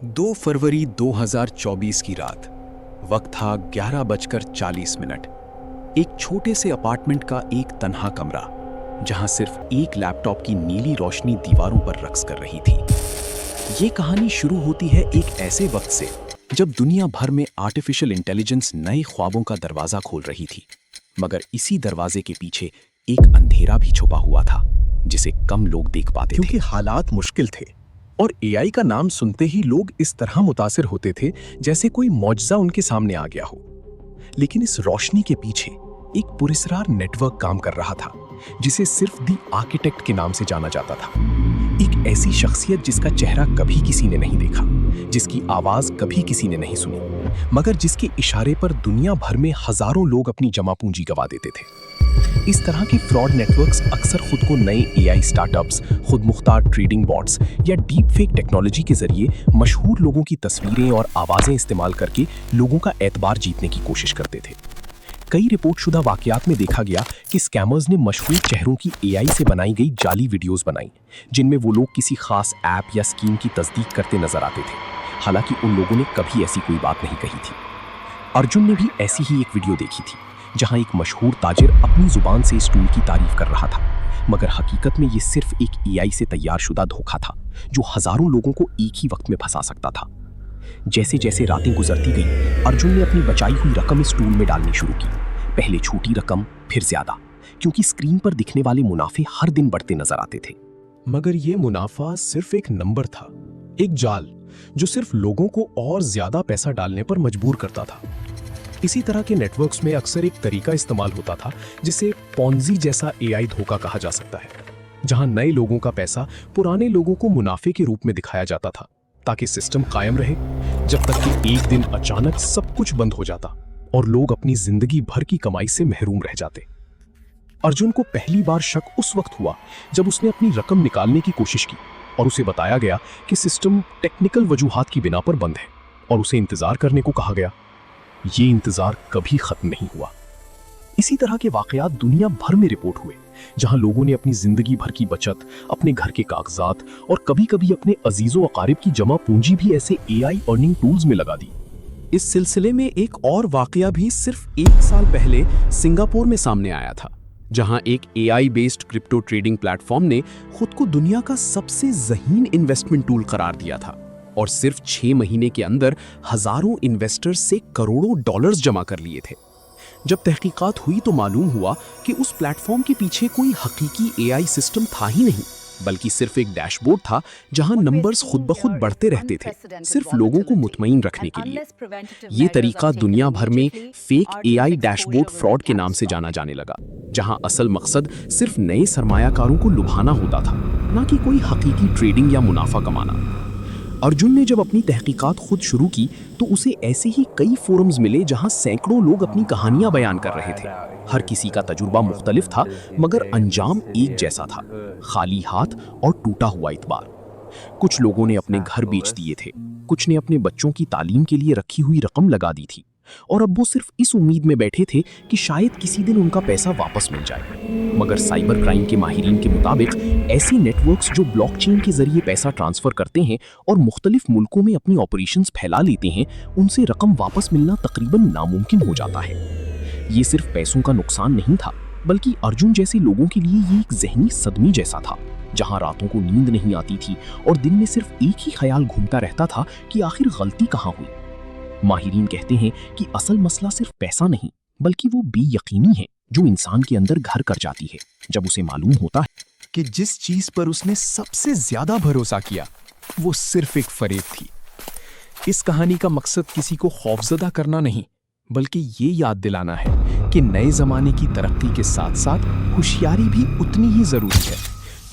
2 फरवरी 2024 की रात। वक्त था 11:40। एक छोटे से अपार्टमेंट का एक तन्हा कमरा, जहां सिर्फ एक लैपटॉप की नीली रोशनी दीवारों पर रक्स कर रही थी। ये कहानी शुरू होती है एक ऐसे वक्त से जब दुनिया भर में आर्टिफिशियल इंटेलिजेंस नए ख्वाबों का दरवाजा खोल रही थी। मगर इसी दरवाजे के पीछे एक अंधेरा भी छुपा हुआ था, जिसे कम लोग देख पाते थे। क्योंकि हालात मुश्किल थे और एआई का नाम सुनते ही लोग इस तरह मुतासिर होते थे जैसे कोई मौजज़ा उनके सामने आ गया हो। लेकिन इस रोशनी के पीछे एक पुरस्कार नेटवर्क काम कर रहा था, जिसे सिर्फ दी आर्किटेक्ट के नाम से जाना जाता था। एक ऐसी शख्सियत जिसका चेहरा कभी किसी ने नहीं देखा, जिसकी आवाज कभी किसी ने नहीं सुनी, मगर जिसके इशारे पर दुनिया भर में हजारों लोग अपनी जमा पूंजी गंवा देते थे। इस तरह के फ्रॉड नेटवर्क्स अक्सर खुद को नए एआई स्टार्टअप्स, खुद मुख्तार ट्रेडिंग बॉट्स या डीप फेक टेक्नोलॉजी के जरिए मशहूर लोगों की तस्वीरें और आवाजें इस्तेमाल करके लोगों का एतबार जीतने की कोशिश करते थे। कई रिपोर्टशुदा वाकयात में देखा गया कि स्कैमर्स ने मशहूर चेहरों की एआई से बनाई गई जाली वीडियोस बनाई, जिनमें वो लोग किसी खास ऐप या स्कीम की तस्दीक करते नजर आते थे। हालांकि उन लोगों ने कभी ऐसी कोई बात नहीं कही थी। अर्जुन ने भी ऐसी ही एक वीडियो देखी थी, जहां एक मशहूर ताजिर अपनी जुबान से इस टूल की तारीफ कर रहा था, मगर हकीकत में ये सिर्फ एक एआई से तैयार शुदा धोखा था, जो हजारों लोगों को एक ही वक्त में फंसा सकता था। जैसे जैसे रातें गुजरती गई, अर्जुन ने अपनी बचाई हुई रकम इस टूल में डालनी शुरू की। पहले छोटी रकम, फिर ज्यादा, क्योंकि स्क्रीन पर दिखने वाले मुनाफे हर दिन बढ़ते नजर आते थे। मगर ये मुनाफा सिर्फ एक नंबर था, एक जाल जो सिर्फ लोगों को और ज्यादा पैसा डालने पर मजबूर करता था। इसी तरह के नेटवर्क्स में अक्सर एक तरीका इस्तेमाल होता था जिसे पॉन्जी जैसा एआई धोखा कहा जा सकता है, जहां नए लोगों का पैसा पुराने लोगों को मुनाफे के रूप में दिखाया जाता था, ताकि सिस्टम कायम रहे, जब तक कि एक दिन अचानक सब कुछ बंद हो जाता और लोग अपनी जिंदगी भर की कमाई से महरूम रह जाते। अर्जुन को पहली बार शक उस वक्त हुआ जब उसने अपनी रकम निकालने की कोशिश की और उसे बताया गया कि सिस्टम टेक्निकल वजूहात की बिना पर बंद है और उसे इंतजार करने को कहा गया। ये इंतजार कभी खत्म नहीं हुआ। इसी तरह के वाकयात दुनिया भर में रिपोर्ट हुए, जहां लोगों ने अपनी जिंदगी भर की बचत, अपने घर के कागजात और कभी-कभी अपने अजीजों अकारिब की जमा पूंजी भी ऐसे एआई अर्निंग टूल्स में लगा दी। इस सिलसिले में एक और वाकया भी सिर्फ 1 साल पहले सिंगापुर में सामने आया था, जहां एक AI based crypto trading platform ने खुद को दुनिया का सबसे ज़हीन इन्वेस्टमेंट टूल करार दिया था और सिर्फ 6 महीने के अंदर हजारों इन्वेस्टर्स से करोड़ों डॉलर्स जमा कर लिए थे। जब तहकीकात हुई तो मालूम हुआ कि उस प्लेटफॉर्म के पीछे कोई हकीकी एआई सिस्टम था ही नहीं, बल्कि सिर्फ एक डैशबोर्ड था जहां नंबर्स खुद ब खुद बढ़ते रहते थे, सिर्फ लोगों को मुतमईन रखने के लिए। ये तरीका दुनिया भर में फेक एआई डैशबोर्ड फ्रॉड के नाम से जाना जाने लगा, जहां असल मकसद सिर्फ नए सरमायाकारों को लुभाना होता था, ना कि कोई हकीकी ट्रेडिंग या मुनाफा कमाना। अर्जुन ने जब अपनी तहकीकात खुद शुरू की तो उसे ऐसे ही कई फोरम्स मिले जहां सैकड़ों लोग अपनी कहानियां बयान कर रहे थे। हर किसी का तजुर्बा मुख्तलिफ था, मगर अंजाम एक जैसा था, खाली हाथ और टूटा हुआ इतबार। कुछ लोगों ने अपने घर बेच दिए थे, कुछ ने अपने बच्चों की तालीम के लिए रखी हुई रकम लगा दी थी, और अब वो सिर्फ इस उम्मीद में बैठे थे कि शायद किसी दिन उनका पैसा वापस मिल जाए। मगर साइबर क्राइम के माहिरीन के मुताबिक ऐसी नेटवर्क्स जो ब्लॉकचेन के जरिए पैसा ट्रांसफर करते हैं और मुख्तलिफ मुल्कों में अपनी ऑपरेशंस फैला लेते हैं, उनसे रकम वापस मिलना तकरीबन नामुमकिन हो जाता है। ये सिर्फ पैसों का नुकसान नहीं था, बल्कि अर्जुन जैसे लोगों के लिए ये एक जहनी सदमे जैसा था, जहां रातों को नींद नहीं आती थी और दिन में सिर्फ एक ही ख्याल घूमता रहता था कि आखिर गलती कहाँ हुई। माहिरीन कहते हैं कि असल मसला सिर्फ पैसा नहीं, बल्कि वो बेयकीनी है जो इंसान के अंदर घर कर जाती है जब उसे मालूम होता है कि जिस चीज पर उसने सबसे ज्यादा भरोसा किया वो सिर्फ एक फरेब थी। इस कहानी का मकसद किसी को खौफजदा करना नहीं, बल्कि ये याद दिलाना है कि नए जमाने की तरक्की के साथ साथ होशियारी भी उतनी ही जरूरी है,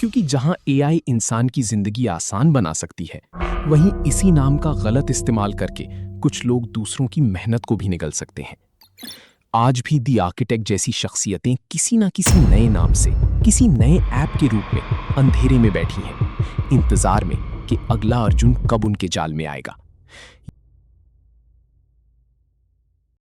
क्योंकि जहां एआई इंसान की जिंदगी आसान बना सकती है, वहीं इसी नाम का गलत इस्तेमाल करके कुछ लोग दूसरों की मेहनत को भी निगल सकते हैं। आज भी दी आर्किटेक्ट जैसी शख्सियतें किसी ना किसी नए नाम से, किसी नए ऐप के रूप में अंधेरे में बैठी हैं, इंतजार में कि अगला अर्जुन कब उनके जाल में आएगा।